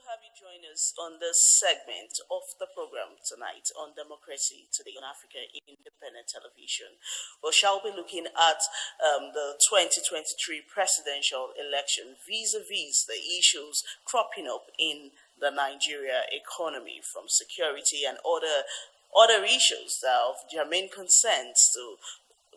have you join us on this segment of the program tonight on Democracy Today on Africa Independent Television. We shall be looking at the 2023 presidential election vis-a-vis the issues cropping up in the Nigeria economy, from security and other issues that are of germane concerns to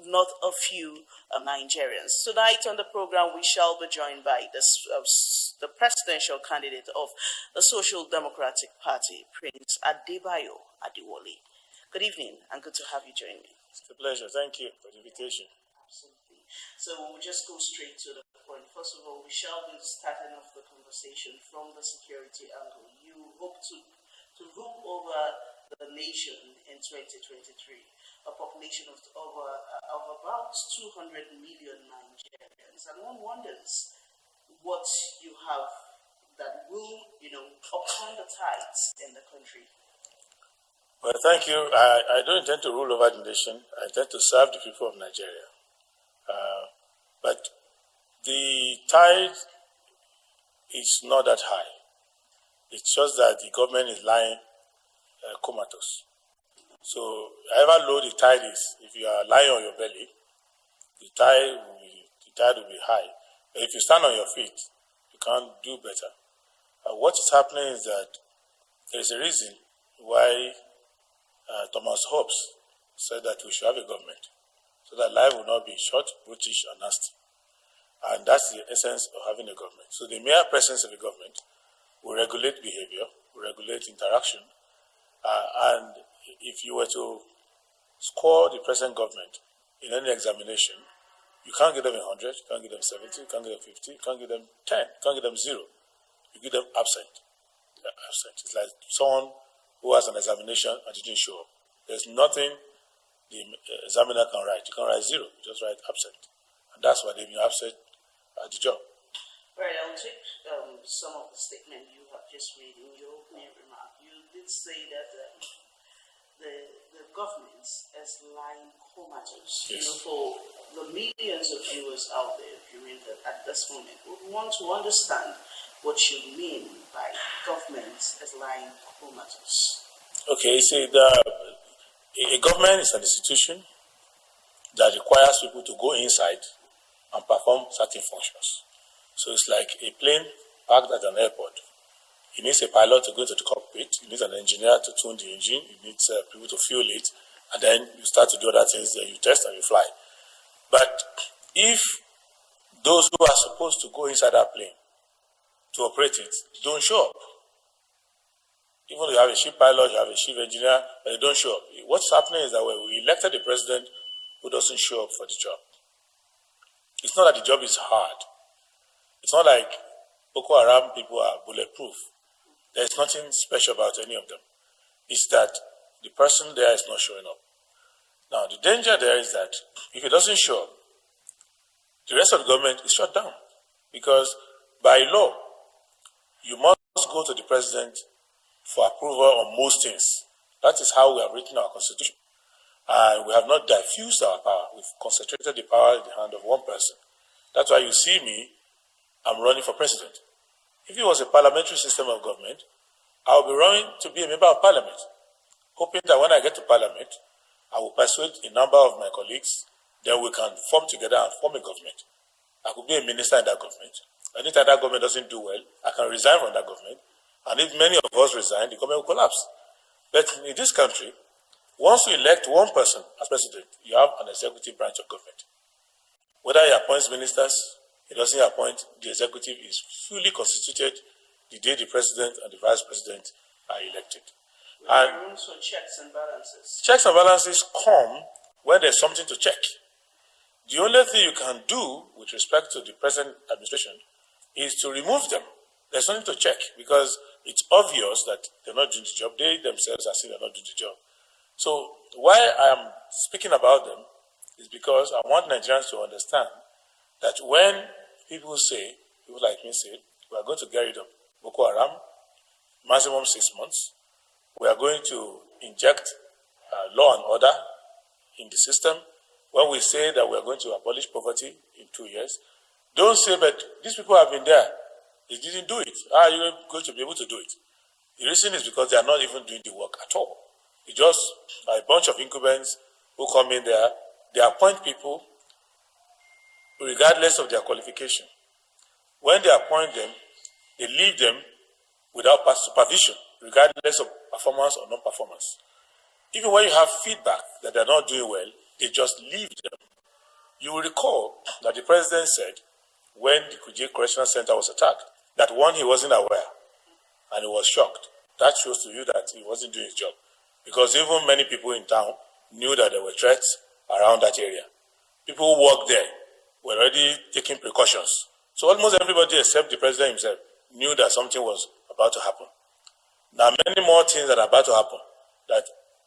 not a few Nigerians. Tonight on the program, we shall be joined by the presidential candidate of the Social Democratic Party, Prince Adebayo Adewole. Good evening, and good to have you join me. It's a pleasure. Thank you for the invitation. Absolutely. So we'll just go straight to the point. First of all, we shall be starting off the conversation from the security angle. You hope to rule over the nation in 2023. A population of about 200 million Nigerians, and one wonders what you have that will, upturn the tides in the country. Well, thank you. I don't intend to rule over the nation. I intend to serve the people of Nigeria. But the tide is not that high. It's just that the government is lying comatose. So, however low the tide is, if you are lying on your belly, the tide will be high. But if you stand on your feet, you can't do better. What is happening is that there is a reason why Thomas Hobbes said that we should have a government, so that life will not be short, brutish, and nasty. And that's the essence of having a government. So the mere presence of a government will regulate behavior, will regulate interaction, and if you were to score the present government in any examination, you can't give them 100, you can't give them 70, you can't give them 50, you can't give them 10, you can't give them 0. You give them absent. Absent. It's like someone who has an examination and didn't show up. There's nothing the examiner can write. You can't write 0, you just write absent. And that's why they've been absent at the job. Right, I'll take some of the statement you have just made in your opening remark. You did say that the government is lying comatose. Yes. For the millions of viewers out there viewing that at this moment, we want to understand what you mean by government is lying comatose. Okay, see, a government is an institution that requires people to go inside and perform certain functions. So it's like a plane parked at an airport. It needs a pilot to go into the cockpit. It needs an engineer to tune the engine. It needs people to fuel it. And then you start to do other things. Then you test and you fly. But if those who are supposed to go inside that plane to operate it don't show up, even though you have a ship pilot, you have a ship engineer, but they don't show up, what's happening is that we elected a president who doesn't show up for the job. It's not that the job is hard. It's not like Boko Haram people are bulletproof. There's nothing special about any of them. It's that the person there is not showing up. Now, the danger there is that if it doesn't show up, the rest of the government is shut down. Because by law, you must go to the president for approval on most things. That is how we have written our constitution. And we have not diffused our power. We've concentrated the power in the hand of one person. That's why you see me, I'm running for president. If it was a parliamentary system of government, I would be running to be a member of parliament, hoping that when I get to parliament, I will persuade a number of my colleagues, then we can form together and form a government. I could be a minister in that government. And if that government doesn't do well, I can resign from that government. And if many of us resign, the government will collapse. But in this country, once you elect one person as president, you have an executive branch of government. Whether he appoints ministers, he doesn't appoint, the executive is fully constituted the day the president and the vice president are elected. There are also checks and balances. Checks and balances come when there's something to check. The only thing you can do with respect to the present administration is to remove them. There's nothing to check because it's obvious that they're not doing the job. They themselves are saying they're not doing the job. So why I am speaking about them is because I want Nigerians to understand that when people like me say, we are going to get rid of Boko Haram, maximum 6 months, we are going to inject law and order in the system. When we say that we are going to abolish poverty in 2 years, don't say, but these people have been there. They didn't do it. How are you going to be able to do it? The reason is because they are not even doing the work at all. It's just a bunch of incumbents who come in there. They appoint people regardless of their qualification. When they appoint them, they leave them without supervision, regardless of performance or non-performance. Even when you have feedback that they're not doing well, they just leave them. You will recall that the president said when the Kuje Correctional Center was attacked, that one, he wasn't aware and he was shocked. That shows to you that he wasn't doing his job. Because even many people in town knew that there were threats around that area. People who worked there were already taking precautions. So almost everybody except the president himself knew that something was about to happen. Now many more things that are about to happen that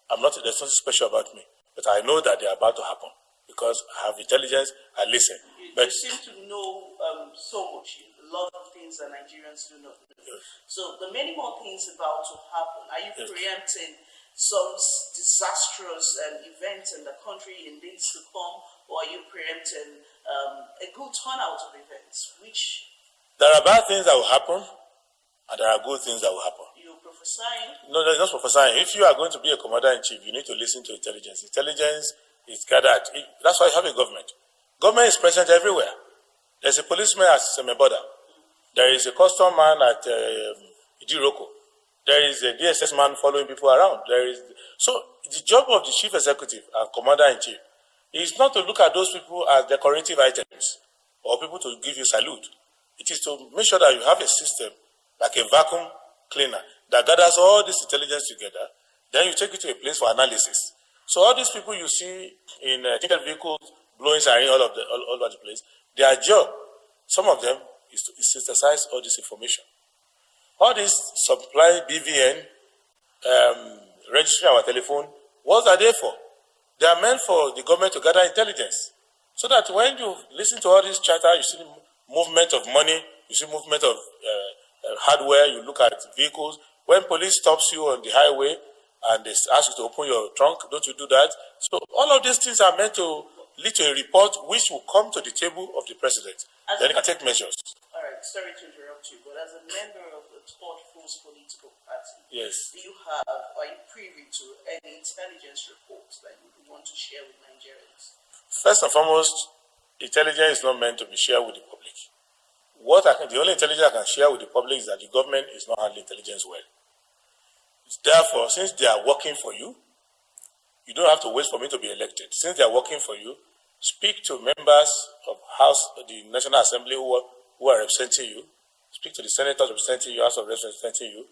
there's nothing special about me, but I know that they are about to happen because I have intelligence, I listen. You seem to know so much, a lot of things that Nigerians do not know. Yes. So the many more things about to happen, are you preempting some disastrous events in the country in days to come, or are you preempting a good turnout of events? Which there are bad things that will happen, and there are good things that will happen. You're prophesying? No, that's not prophesying. If you are going to be a commander-in-chief, you need to listen to intelligence. Intelligence is gathered. That's why you have a government. Government is present everywhere. There's a policeman at Semeboda. There is a custom man at Ijiroko. There is a DSS man following people around. So the job of the chief executive and commander-in-chief is not to look at those people as decorative items or people to give you salute. It is to make sure that you have a system like a vacuum cleaner that gathers all this intelligence together. Then you take it to a place for analysis. So all these people you see in tinted vehicles blowing siren all over the place, their job, some of them, is to synthesize all this information. All this supply BVN, registering our telephone, what are they for? They are meant for the government to gather intelligence. So that when you listen to all this chatter, you see movement of money, you see movement of hardware, you look at vehicles. When police stops you on the highway and they ask you to open your trunk, don't you do that? So all of these things are meant to lead to a report which will come to the table of the president. Then he can take measures. All right, sorry to interrupt you, but as a member of the third force political party, yes, do you have, are you privy to any intelligence reports that you would want to share with Nigerians? First and foremost, intelligence is not meant to be shared with the public. The only intelligence I can share with the public is that the government is not handling intelligence well. Therefore, since they are working for you, you don't have to wait for me to be elected. Since they are working for you, speak to members of the National Assembly who are representing you. Speak to the senators representing you, House of Reps representing you.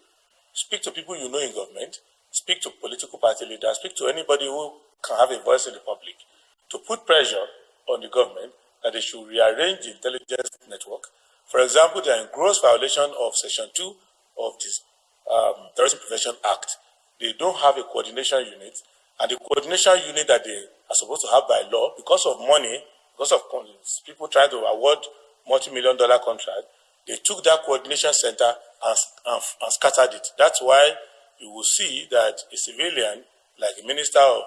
Speak to people you know in government. Speak to political party leaders. Speak to anybody who can have a voice in the public to put pressure on the government that they should rearrange the intelligence network. For example, they are in gross violation of Section 2 of the Terrorism Prevention Act. They don't have a coordination unit, and the coordination unit that they are supposed to have by law, because of money, because of people trying to award multi-million-dollar contract, they took that coordination center and scattered it. That's why you will see that a civilian, like a minister of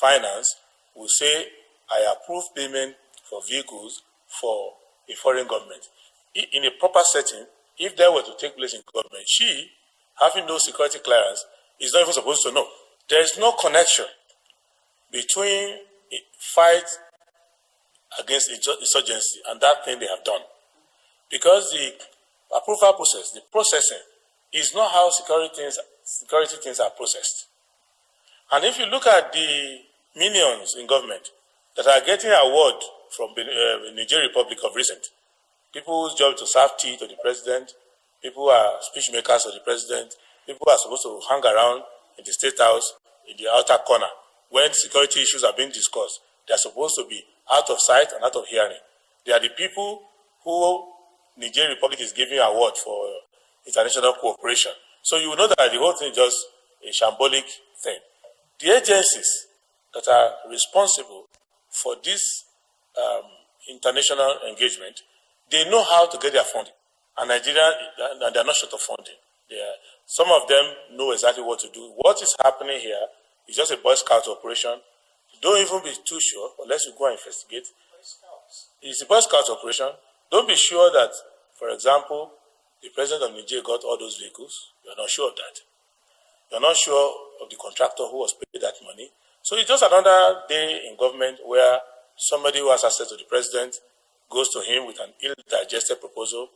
finance, will say, I approve payment for vehicles for a foreign government. In a proper setting, if that were to take place in government, she, having no security clearance, is not even supposed to know. There is no connection between a fight against insurgency and that thing they have done. Because the approval process, the processing, is not how security things are processed. And if you look at the minions in government that are getting award from the Niger Republic of recent, people whose job is to serve tea to the president, people who are speech makers to the president, people who are supposed to hang around in the State House, in the outer corner, when security issues are being discussed, they are supposed to be out of sight and out of hearing. They are the people who Niger Republic is giving award for international cooperation. So you know that the whole thing is just a shambolic thing. The agencies that are responsible for this international engagement, they know how to get their funding. And Nigeria, and they're not short of funding. Some of them know exactly what to do. What is happening here is just a Boy Scout operation. Don't even be too sure, unless you go and investigate. It's a Boy Scout operation. Don't be sure that, for example, the president of Niger got all those vehicles. We are not sure of that. We are not sure of the contractor who was paid that money. So it's just another day in government where somebody who has access to the president goes to him with an ill-digested proposal,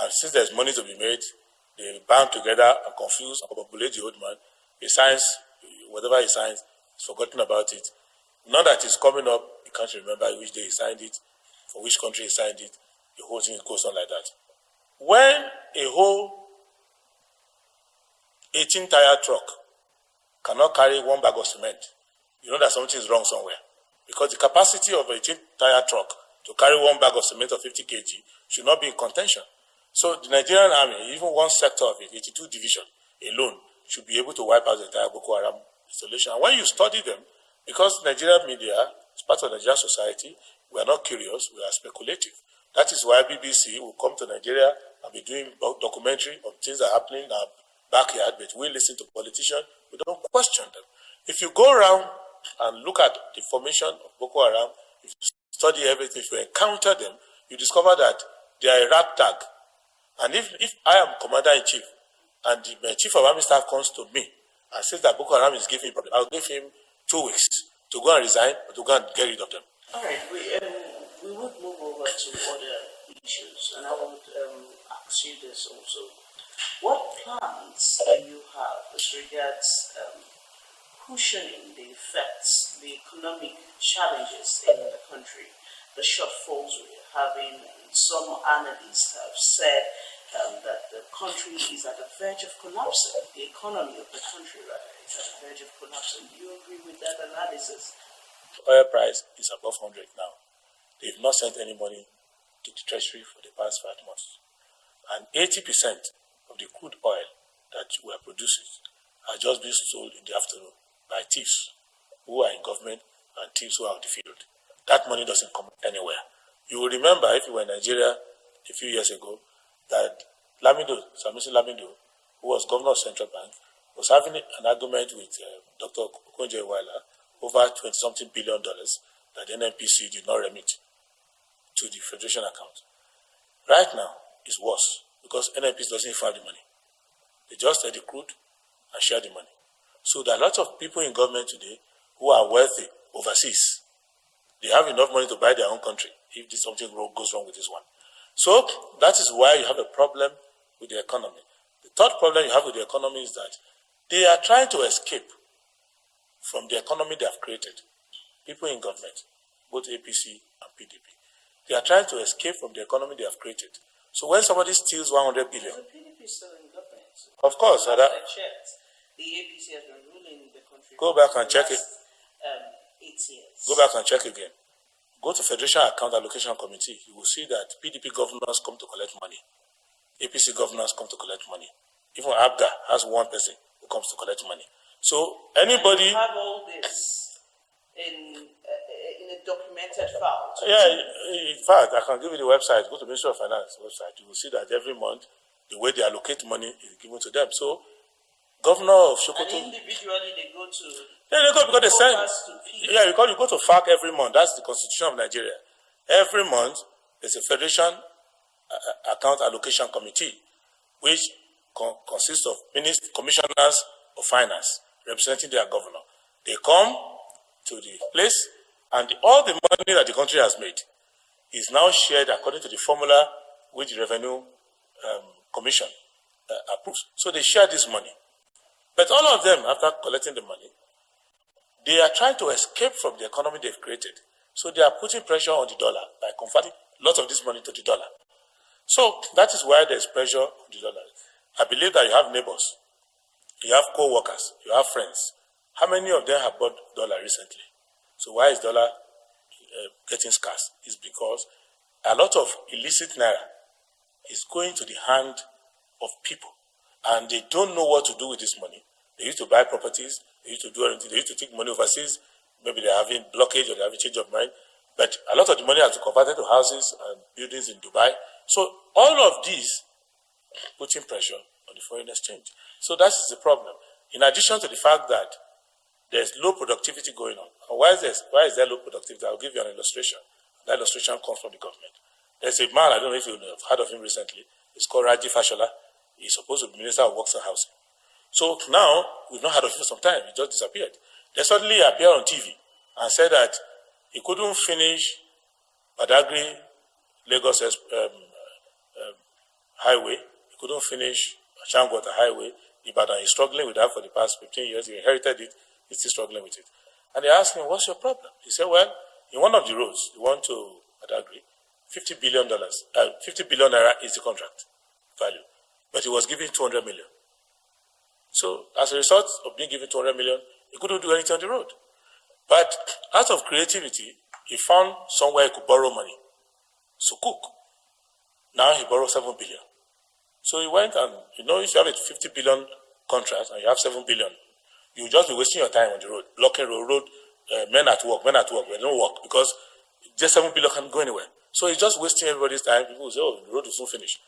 and since there's money to be made, they band together and confuse and populate the old man. He signs, whatever he signs, he's forgotten about it. Now that it's coming up, he can't remember which day he signed it, for which country he signed it. The whole thing goes on like that. When a whole 18-tire truck cannot carry one bag of cement, you know that something is wrong somewhere. Because the capacity of an 18-tire truck to carry one bag of cement of 50 kg should not be in contention. So the Nigerian army, even one sector of it, 82 division alone, should be able to wipe out the entire Boko Haram installation. And when you study them, because Nigerian media is part of Nigerian society, we are not curious, we are speculative. That is why BBC will come to Nigeria and be doing documentary of things that are happening in our backyard, but we listen to politicians, we don't question them. If you go around and look at the formation of Boko Haram, if you study everything, if you encounter them, you discover that they are a ragtag. And if I am commander-in-chief and the chief of army staff comes to me and says that Boko Haram is giving me problem, I'll give him 2 weeks to go and resign or to go and get rid of them. All right, we would move over to other issues, and I would ask you this also. What plans do you have as regards cushioning the effects, the economic challenges in the country, the shortfalls we're having? Some analysts have said that the country is at the verge of collapsing. The economy of the country, rather, is at the verge of collapsing. Do you agree with that analysis? Oil price is above 100 now. They've not sent any money to the treasury for the past 5 months. And 80% of the crude oil that we are producing are just being sold in the afternoon by thieves who are in government and thieves who are on the field. That money doesn't come anywhere. You will remember, if you were in Nigeria a few years ago, that Sanusi Lamido, who was governor of Central Bank, was having an argument with Dr. Adewole over $20-something billion that the NNPC did not remit to the Federation account. Right now, it's worse because NNPC doesn't even have the money. They just take the crude and share the money. So there are lots of people in government today who are wealthy overseas. They have enough money to buy their own country if something goes wrong with this one. So that is why you have a problem with the economy. The third problem you have with the economy is that they are trying to escape from the economy they have created. People in government, both APC and PDP, they are trying to escape from the economy they have created. So when somebody steals 100 billion... The PDP is still in government. Of course. I checked. The APC has been ruling the country. Go back and check it. 8 years. Go back and check again. Go to Federation Account Allocation Committee. You will see that PDP governors come to collect money. APC governors come to collect money. Even ABGA has one person who comes to collect money. So anybody... You have all this in a documented file. Yeah, in fact, I can give you the website. Go to Ministry of Finance website. You will see that every month, the way they allocate money is given to them. So, Governor of Sokoto... And individually they go to... Yeah, they go because they send... Yeah, because you go to FARC every month. That's the Constitution of Nigeria. Every month, there's a Federation Account Allocation Committee, which consists of commissioners of finance representing their governor. They come to the place, and all the money that the country has made is now shared according to the formula which the Revenue Commission approves. So they share this money. But all of them, after collecting the money, they are trying to escape from the economy they've created. So they are putting pressure on the dollar by converting lots of this money to the dollar. So that is why there's pressure on the dollar. I believe that you have neighbors, you have co-workers, you have friends. How many of them have bought dollar recently? So why is dollar getting scarce? It's because a lot of illicit naira is going to the hand of people, and they don't know what to do with this money. They used to buy properties, they used to do anything, they used to take money overseas. Maybe they're having blockage or they're having change of mind. But a lot of the money has been converted to houses and buildings in Dubai. So all of these putting pressure on the foreign exchange. So that's the problem. In addition to the fact that there's low productivity going on. And why is there low productivity? I'll give you an illustration. That illustration comes from the government. There's a man, I don't know if you've heard of him recently. It's called Raji Fashola. He's supposed to be Minister of Works and Housing. So now, we've not heard of him for some time. He just disappeared. Then suddenly he appeared on TV and said that he couldn't finish Badagry Lagos highway. He couldn't finish Shangwata highway. Ibadan is struggling with that for the past 15 years. He inherited it. He's still struggling with it. And they asked him, what's your problem? He said, well, in one of the roads, the one to Badagry, $50 billion naira is the contract value. But he was given 200 million. So as a result of being given 200 million, he couldn't do anything on the road. But out of creativity, he found somewhere he could borrow money. So cook. Now he borrowed 7 billion. So he went and, if you have a 50 billion contract and you have 7 billion, you just be wasting your time on the road, blocking road, men at work, they don't work because just 7 billion can't go anywhere. So he's just wasting everybody's time. People will say, oh, the road will soon finish.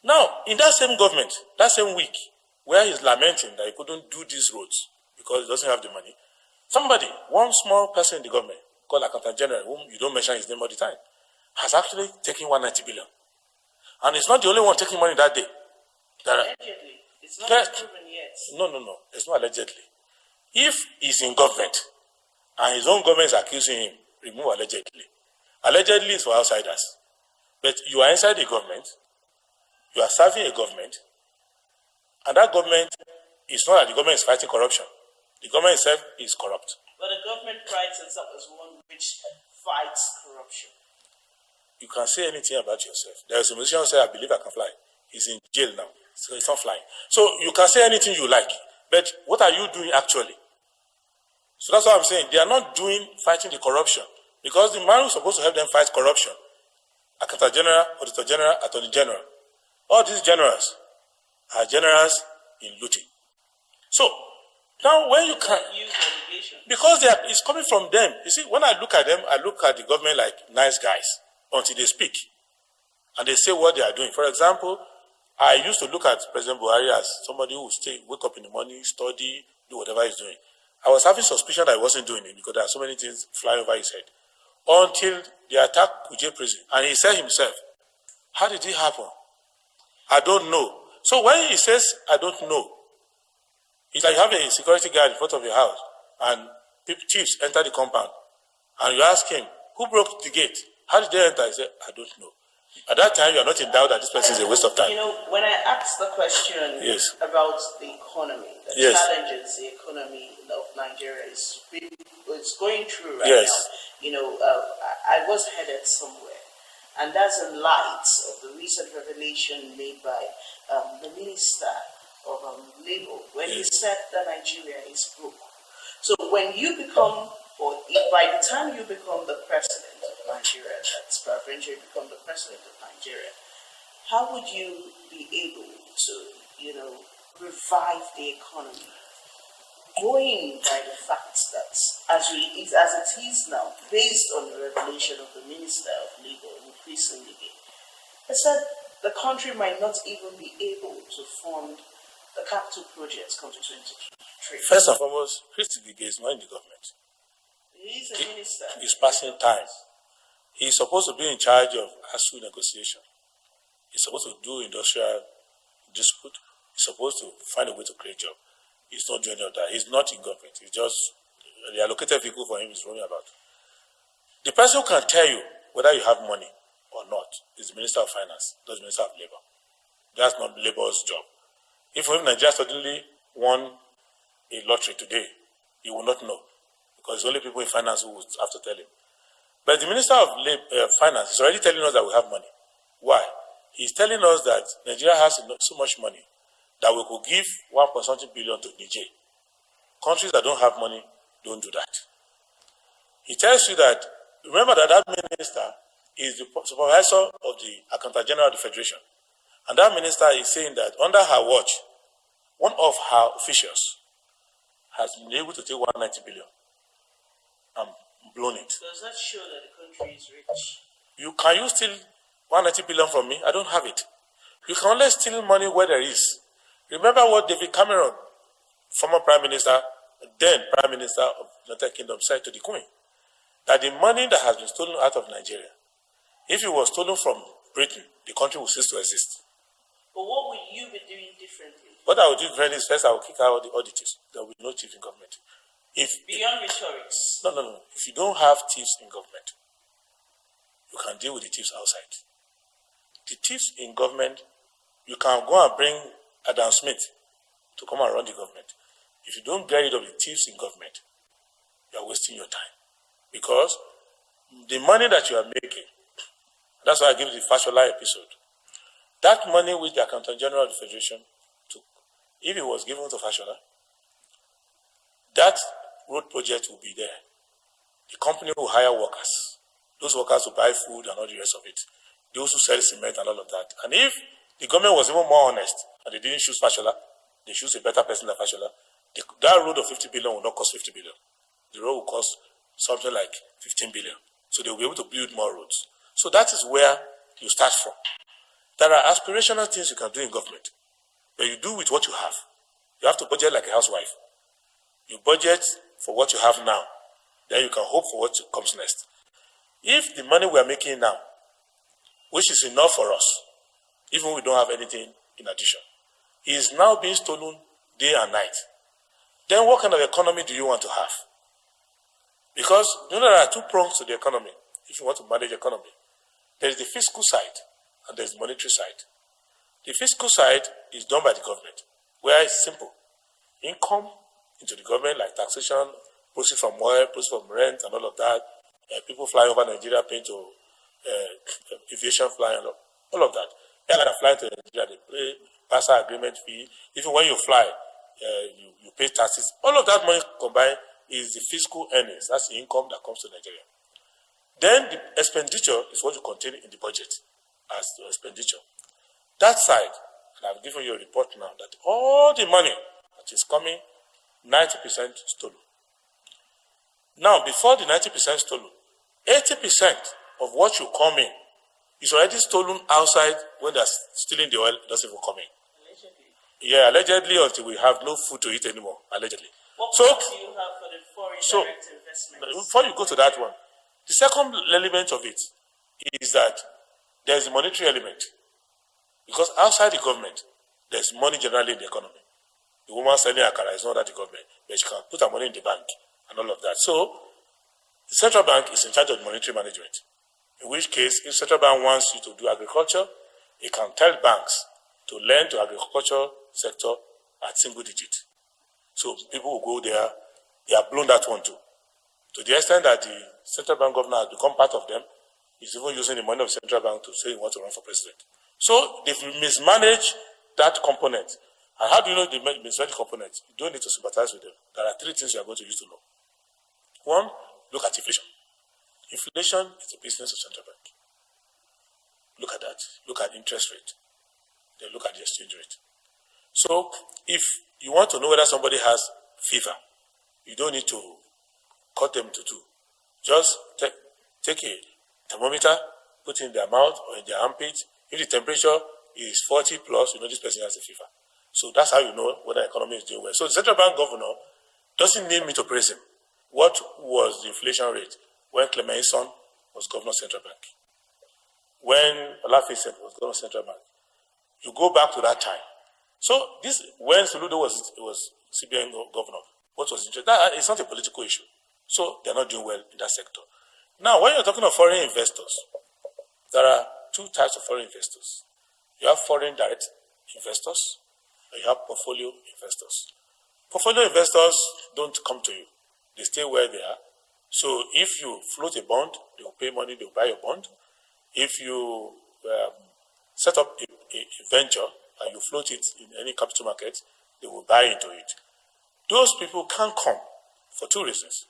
Now, in that same government, that same week, where he's lamenting that he couldn't do these roads because he doesn't have the money, one small person in the government, called Accountant General, whom you don't mention his name all the time, has actually taken 190 billion. And it's not the only one taking money that day. Allegedly. It's not proven yet. No. It's not allegedly. If he's in government and his own government is accusing him, remove allegedly. Allegedly is for outsiders. But you are inside the government, you are serving a government, and that government is not that the government is fighting corruption. The government itself is corrupt. But the government prides itself as one which fights corruption. You can say anything about yourself. There is a musician who said, I believe I can fly. He's in jail now, so he's not flying. So you can say anything you like, but what are you doing actually? So that's what I'm saying. They are not fighting the corruption, because the man who's supposed to help them fight corruption, Accountant General, Auditor General, Attorney General, all these generals are generals in looting. So now when you can, because it's coming from them. You see, when I look at them, I look at the government like nice guys until they speak and they say what they are doing. For example, I used to look at President Buhari as somebody who would wake up in the morning, study, do whatever he's doing. I was having suspicion that he wasn't doing it because there are so many things flying over his head. Until they attacked Kuje prison. And he said himself, how did it happen? I don't know. So when he says, I don't know, it's like you have a security guard in front of your house and thieves enter the compound. And you ask him, who broke the gate? How did they enter? He said, I don't know. At that time, you are not in doubt that this person is a waste of time. When I asked the question about the economy, the challenges the economy of Nigeria is going through right now, I was headed somewhere. And that's in light of the recent revelation made by the Minister of Labour when he said that Nigeria is broke. So when you become, by the time you become the president of Nigeria, that's eventually become the president of Nigeria, how would you be able to, revive the economy? Going by the fact that, as it is now, based on the revelation of the Minister of Labour increasingly, it said the country might not even be able to fund the capital projects come to 2023. First and foremost, Christy Gige is not in the government. He's a minister. He's passing time. He's supposed to be in charge of ASU negotiation. He's supposed to do industrial dispute. He's supposed to find a way to create job. He's not doing any of that. He's not in government. He's just the allocated vehicle for him is roaming about. The person who can tell you whether you have money or not is the Minister of Finance, not the Minister of Labour. That's not Labour's job. If Nigeria suddenly won a lottery today, he will not know, because it's only people in finance who will have to tell him. But the Minister of Finance is already telling us that we have money. Why? He's telling us that Nigeria has so much money that we could give 1.something billion to Niger. Countries that don't have money don't do that. He tells you that, remember that minister is the supervisor of the Accountant General of the Federation. And that minister is saying that under her watch, one of her officials has been able to take 190 billion and blown it. Does that show that the country is rich? Can you steal 190 billion from me? I don't have it. You can only steal money where there is. Remember what David Cameron, former Prime Minister, then Prime Minister of the United Kingdom, said to the Queen, that the money that has been stolen out of Nigeria, if it was stolen from Britain, the country would cease to exist. But what will you be doing differently? What I will do differently is first I will kick out all the auditors. There will be no chief in government. Beyond rhetorics. No. If you don't have thieves in government, you can deal with the thieves outside. The thieves in government, you can go and bring Adam Smith to come and run the government. If you don't get rid of the thieves in government, you are wasting your time. Because the money that you are making, that's why I give you the Fashola episode. That money which the Accountant General of the Federation took, if it was given to Fashola, that road project will be there. The company will hire workers. Those workers will buy food and all the rest of it. Those who sell cement and all of that. And if the government was even more honest and they didn't choose Fashola, they choose a better person than Fashola, that road of 50 billion will not cost 50 billion. The road will cost something like 15 billion. So they will be able to build more roads. So that is where you start from. There are aspirational things you can do in government, but you do with what you have. You have to budget like a housewife. You budget for what you have now. Then you can hope for what comes next. If the money we are making now, which is enough for us, even we don't have anything in addition, is now being stolen day and night, then what kind of economy do you want to have? Because you know there are two prongs to the economy. If you want to manage economy, there is the fiscal side and there is the monetary side. The fiscal side is done by the government, where it's simple. Income into the government, like taxation, proceeds from oil, proceeds from rent, and all of that. People flying over Nigeria, paying to aviation flying, all of that. Airline flying to Nigeria, they pay passenger agreement fee. Even when you fly, you pay taxes. All of that money combined is the fiscal earnings. That's the income that comes to Nigeria. Then the expenditure is what you contain in the budget as the expenditure. That side, and I've given you a report now that all the money that is coming, 90% stolen. Now, before the 90% stolen, 80% of what you come in is already stolen outside. When they're stealing the oil, it doesn't even come in. Allegedly. Yeah, allegedly, until we have no food to eat anymore, allegedly. What do you have for the foreign direct investments? Before you go to that one, the second element of it is that there's a monetary element. Because outside the government, there's money generally in the economy. The woman selling akara is not at the government, but she can put her money in the bank and all of that. So, the central bank is in charge of monetary management. In which case, if central bank wants you to do agriculture, it can tell banks to lend to agriculture sector at single digit. So people will go there, they have blown that one too. To the extent that the central bank governor has become part of them, he's even using the money of the central bank to say he wants to run for president. So if you mismanage that component, and how do you know the mismanage component? You don't need to sympathize with them. There are three things you are going to use to know. One, look at inflation. Inflation is the business of central bank. Look at that. Look at interest rate. Then look at the exchange rate. So if you want to know whether somebody has fever, you don't need to cut them to two. Just take a thermometer, put it in their mouth or in their armpit. If the temperature is 40 plus, you know this person has a fever. So that's how you know whether the economy is doing well. So the central bank governor doesn't need me to praise him. What was the inflation rate when Clement Ison was governor of central bank? When Olafisen was governor of central bank? You go back to that time. So this, when Soludo was CBN governor, what was interesting? That it's not a political issue. So they're not doing well in that sector. Now, when you're talking of foreign investors, there are two types of foreign investors. You have foreign direct investors, and you have portfolio investors. Portfolio investors don't come to you. They stay where they are. So if you float a bond, they will pay money, they will buy your bond. If you set up a venture and you float it in any capital market, they will buy into it. Those people can't come for two reasons.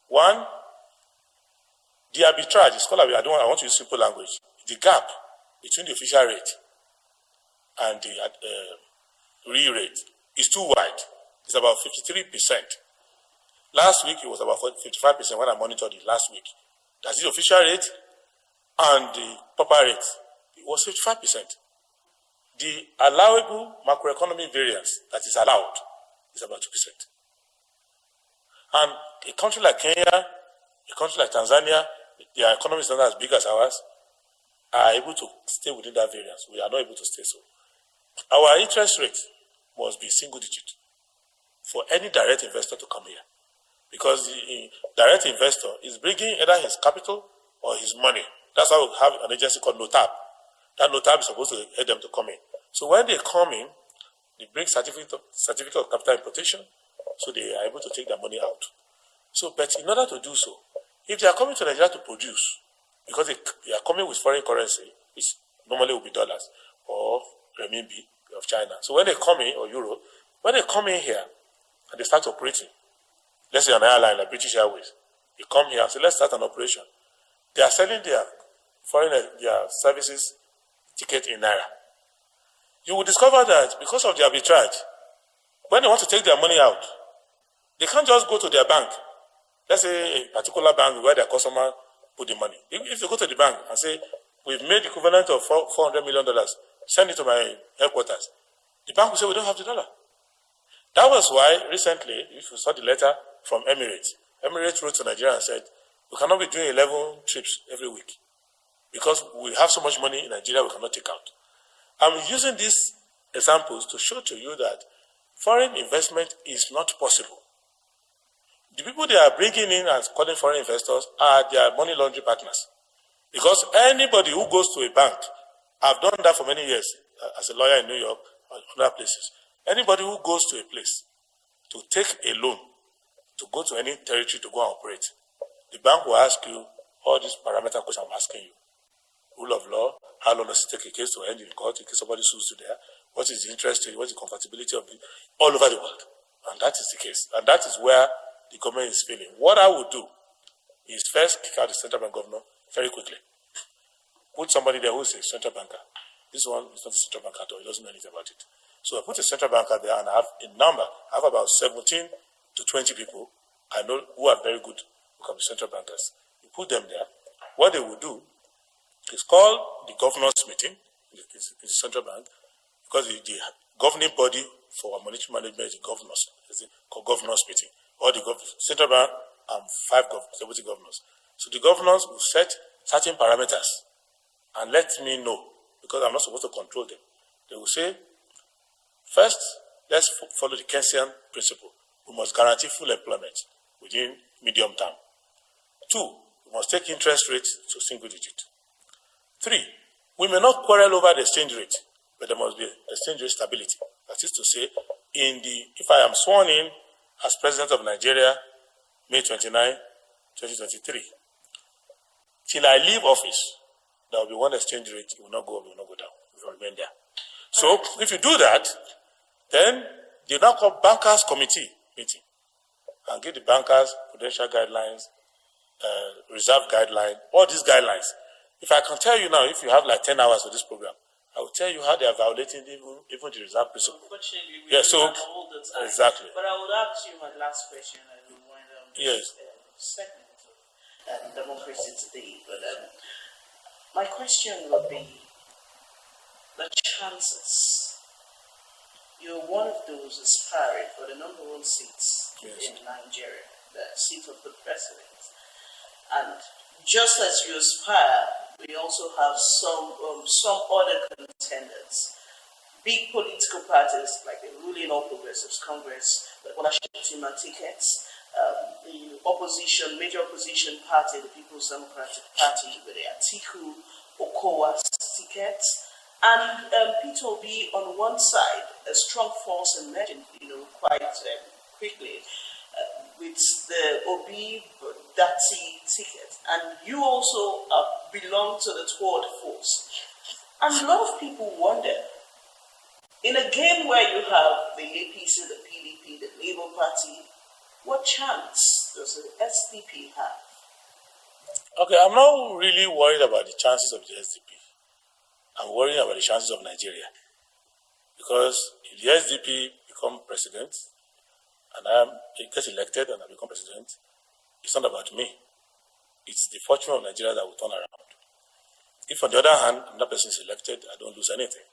One, the arbitrage is called, I want to use simple language. The gap between the official rate and the real rate is too wide. It's about 53%. Last week, it was about 55% when I monitored it last week. That's the official rate and the proper rate. It was 55%. The allowable macroeconomic variance that is allowed is about 2%. And a country like Kenya, a country like Tanzania, their economy is not as big as ours, are able to stay within that variance. We are not able to stay so. Our interest rate must be single digit for any direct investor to come here. Because the direct investor is bringing either his capital or his money. That's why we have an agency called NOTAB. That NOTAB is supposed to help them to come in. So when they come in, they bring certificate of capital importation, so they are able to take their money out. So, but in order to do so, if they are coming to Nigeria to produce, because they are coming with foreign currency, which normally will be dollars or renminbi of China. So when they come in, or euro, when they come in here and they start operating, let's say an airline like British Airways, they come here and say, let's start an operation. They are selling their their services ticket in Naira. You will discover that because of the arbitrage, when they want to take their money out, they can't just go to their bank. Let's say a particular bank where their customer put the money. If they go to the bank and say, we've made the equivalent of $400 million, send it to my headquarters, the bank will say, we don't have the dollar. That was why recently, if you saw the letter from Emirates wrote to Nigeria and said, we cannot be doing 11 trips every week because we have so much money in Nigeria we cannot take out. I'm using these examples to show to you that foreign investment is not possible. The people they are bringing in and calling foreign investors are their money laundering partners. Because anybody who goes to a bank, I've done that for many years as a lawyer in New York and other places. Anybody who goes to a place to take a loan, to go to any territory to go and operate, the bank will ask you all these parameter questions I'm asking you. Rule of law, how long does it take a case to end in court in case somebody sues you there? What is the interest rate? What is the compatibility of it? All over the world. And that is the case. And that is where the government is failing. What I would do is first kick out the central bank governor very quickly. Put somebody there who is a central banker. This one is not a central banker at all. He doesn't know anything about it. So I put a central banker there and I have a number. I have about 17 to 20 people I know who are very good who can be central bankers. You put them there. What they will do is call the governors meeting in the central bank, because the governing body for monetary management is the governors. It's called governors meeting. Or the central bank and 5 deputy governors. So the governors will set certain parameters and let me know, because I'm not supposed to control them. They will say, first, let's follow the Keynesian principle. We must guarantee full employment within medium term. 2, we must take interest rates to single digit. 3, we may not quarrel over the exchange rate, but there must be exchange rate stability. That is to say, if I am sworn in as President of Nigeria, May 29, 2023, till I leave office, there will be one exchange rate. It will not go up, it will not go down. It will remain there. So, if you do that, then they now call bankers committee meeting and give the bankers prudential guidelines, reserve guideline, all these guidelines. If I can tell you now, if you have like 10 hours for this program, I will tell you how they are violating even the reserve principle. Unfortunately, we don't all the time. Exactly. But I would ask you my last question, and we'll wind up this segment of Democracy Today. But my question would be the chances. You're one of those aspiring for the number 1 seats in Nigeria, the seat of the president. And just as you aspire, we also have some other contenders. Big political parties like the ruling All Progressives Congress, the Bola-Shetima tickets, the major opposition party, the People's Democratic Party, with the Atiku Okowa tickets, and Peter Obi on one side, a strong force emerging, quite quickly, with the Obi Dati ticket, and you also belong to the third force. And a lot of people wonder, in a game where you have the APC, the PDP, the Labour Party, what chance does the SDP have? Okay, I'm not really worried about the chances of the SDP. I'm worried about the chances of Nigeria. Because if the SDP become president, and I get elected and I become president, it's not about me. It's the fortune of Nigeria that will turn around. If on the other hand, another person is elected, I don't lose anything.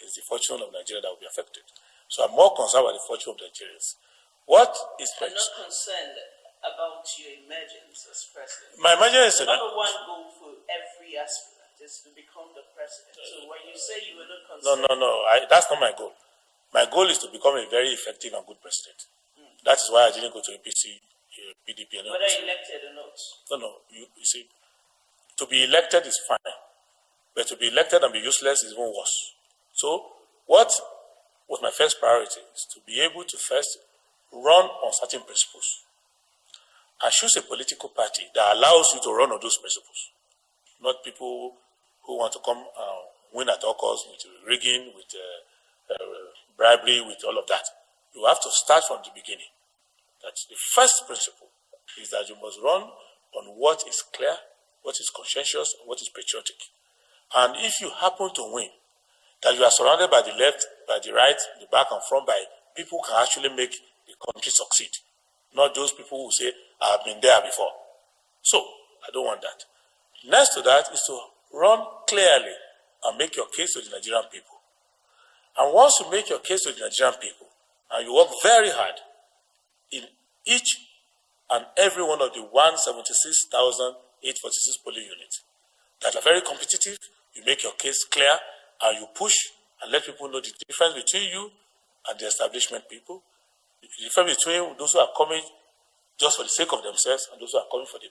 It's the fortune of Nigeria that will be affected. So I'm more concerned about the fortune of Nigerians. What is I'm not concerned about your emergence as president. My emergence is number 1 goal for every aspirant. is to become the president. So when you say you will not No, consider... that's not my goal. My goal is to become a very effective and good president. That is why I didn't go to APC, PDP, and whether elected or not. No. You see, to be elected is fine, but to be elected and be useless is even worse. So, what was my first priority is to be able to first run on certain principles and choose a political party that allows you to run on those principles, not people who want to come win at all costs with rigging, with bribery, with all of that. You have to start from the beginning. That's the first principle, is that you must run on what is clear, what is conscientious, and what is patriotic. And if you happen to win, that you are surrounded by the left, by the right, the back and front, by people who can actually make the country succeed. Not those people who say, I have been there before. So, I don't want that. Next to that is to run clearly and make your case to the Nigerian people. And once you make your case to the Nigerian people, and you work very hard in each and every one of the 176,846 polling units that are very competitive, you make your case clear and you push and let people know the difference between you and the establishment people, the difference between those who are coming just for the sake of themselves and those who are coming for the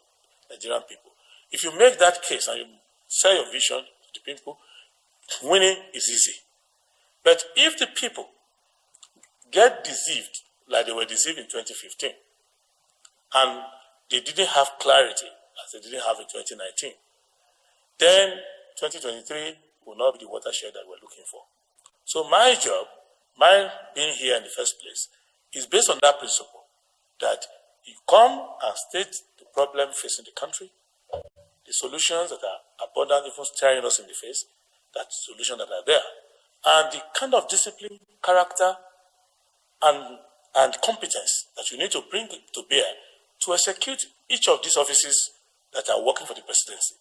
Nigerian people. If you make that case and you sell your vision to the people, winning is easy. But if the people get deceived like they were deceived in 2015 and they didn't have clarity as they didn't have in 2019, then 2023 will not be the watershed that we're looking for. So my job, my being here in the first place, is based on that principle, that you come and state the problem facing the country, the solutions that are abundant, even staring us in the face, that solutions that are there, and the kind of discipline, character, and competence that you need to bring to bear to execute each of these offices that are working for the presidency.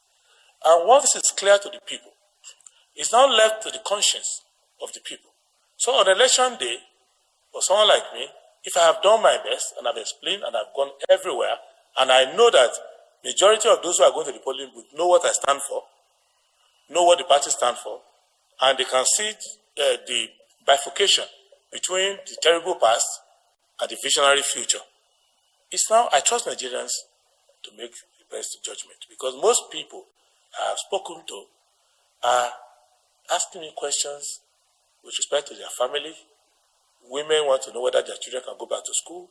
And once this is clear to the people, it's now left to the conscience of the people. So on election day, for someone like me, if I have done my best and I've explained and I've gone everywhere, and I know that majority of those who are going to the polling booth know what I stand for, know what the party stands for, and they can see the bifurcation between the terrible past and the visionary future. It's now, I trust Nigerians to make the best judgment, because most people I have spoken to are asking me questions with respect to their family. Women want to know whether their children can go back to school.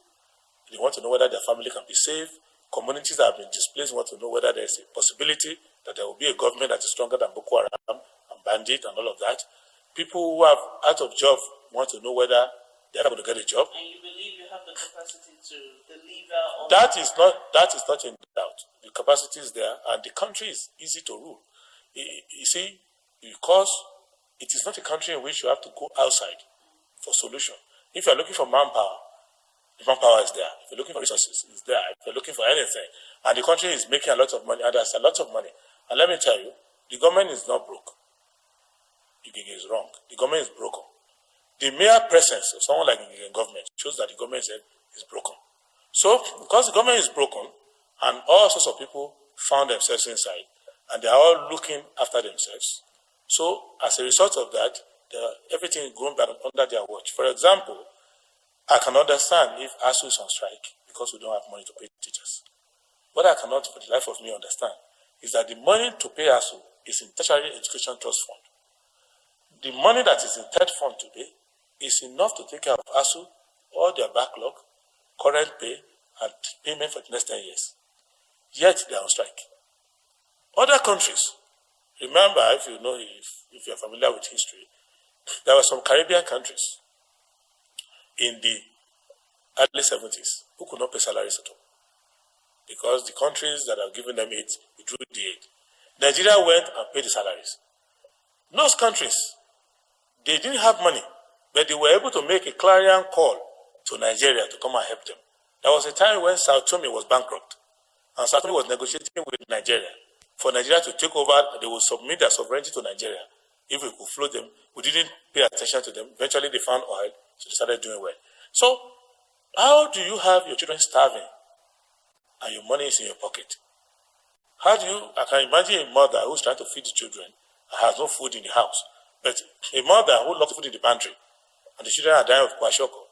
They want to know whether their family can be saved. Communities that have been displaced want to know whether there is a possibility that there will be a government that is stronger than Boko Haram and bandit and all of that. People who are out of job want to know whether they are able to get a job. And you believe you have the capacity to deliver on that is not in doubt. The capacity is there, and the country is easy to rule. You see, because it is not a country in which you have to go outside for solution. If you are looking for manpower, the manpower is there. If you're looking for resources, it's there. If you're looking for anything, and the country is making a lot of money, and there's a lot of money. And let me tell you, the government is not broke. It is wrong. The government is broken. The mere presence of someone like the government shows that the government is broken. So, because the government is broken, and all sorts of people found themselves inside, and they are all looking after themselves. So, as a result of that, everything is going back under their watch. For example, I can understand if ASU is on strike because we don't have money to pay teachers. What I cannot, for the life of me, understand is that the money to pay ASU is in Tertiary Education Trust Fund. The money that is in third fund today is enough to take care of ASU, all their backlog, current pay, and payment for the next 10 years. Yet they are on strike. Other countries, remember, if you're familiar with history, there were some Caribbean countries in the early 70s who could not pay salaries at all, because the countries that have given them aid withdrew the aid. Nigeria went and paid the salaries. Those countries, they didn't have money, but they were able to make a clarion call to Nigeria to come and help them. There was a time when Sao Tome was bankrupt, and Sao Tome was negotiating with Nigeria for Nigeria to take over. They would submit their sovereignty to Nigeria if we could float them. We didn't pay attention to them. Eventually, they found oil, so they started doing well. So, how do you have your children starving, and you want to pay them? That is not a country in which you have to go outside for solution. If you are looking for manpower, the manpower is there. If you are looking for resources, it's there. If you're looking for anything, and the country is easy to rule. And your money is in your pocket, I can imagine a mother who's trying to feed the children and has no food in the house, but a mother who loves food in the pantry and the children are dying of kwashiorkor.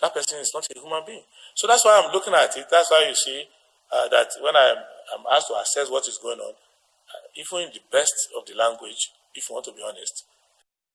That person is not a human being. So that's why I'm looking at it. That's why you see that when I'm asked to assess what is going on, even in the best of the language, if you want to be honest,